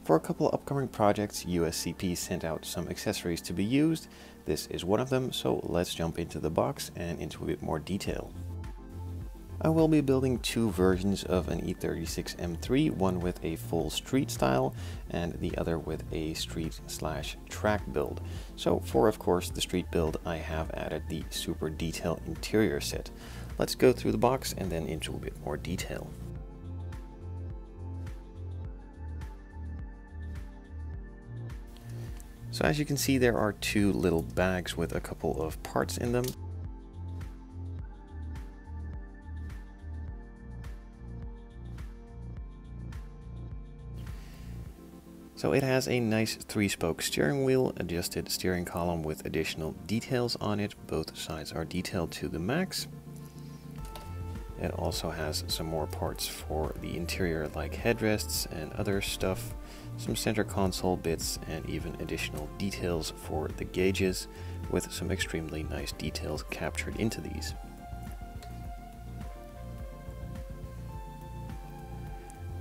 For a couple of upcoming projects, USCP sent out some accessories to be used. This is one of them, so let's jump into the box and into a bit more detail. I will be building two versions of an E36 M3, one with a full street style and the other with a street/track build. So for, of course, the street build, I have added the super detailed interior set. Let's go through the box and then into a bit more detail. So as you can see, there are two little bags with a couple of parts in them. So it has a nice 3-spoke steering wheel, adjusted steering column with additional details on it. Both sides are detailed to the max. It also has some more parts for the interior, like headrests and other stuff, some center console bits, and even additional details for the gauges, with some extremely nice details captured into these.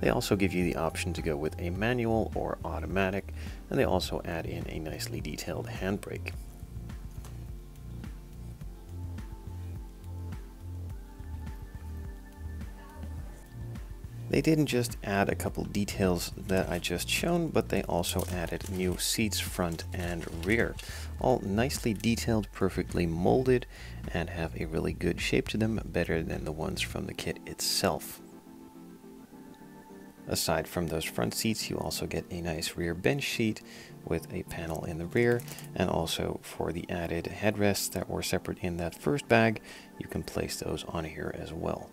They also give you the option to go with a manual or automatic, and they also add in a nicely detailed handbrake. They didn't just add a couple details that I just shown, but they also added new seats front and rear, all nicely detailed, perfectly molded, and have a really good shape to them, better than the ones from the kit itself. Aside from those front seats, you also get a nice rear bench seat with a panel in the rear, and also for the added headrests that were separate in that first bag, you can place those on here as well.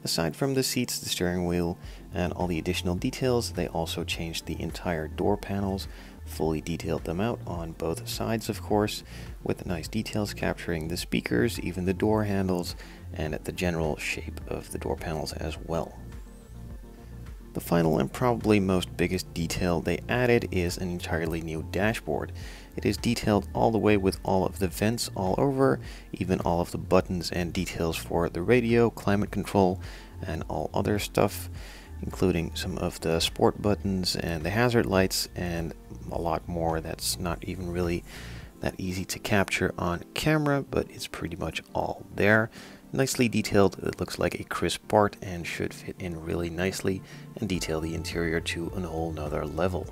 Aside from the seats, the steering wheel, and all the additional details, they also changed the entire door panels, fully detailed them out on both sides, of course, with nice details capturing the speakers, even the door handles, and the general shape of the door panels as well. The final and probably most biggest detail they added is an entirely new dashboard. It is detailed all the way with all of the vents all over, even all of the buttons and details for the radio, climate control, and all other stuff, including some of the sport buttons and the hazard lights, and a lot more that's not even really that easy to capture on camera, but it's pretty much all there. Nicely detailed, it looks like a crisp part and should fit in really nicely and detail the interior to a whole nother level.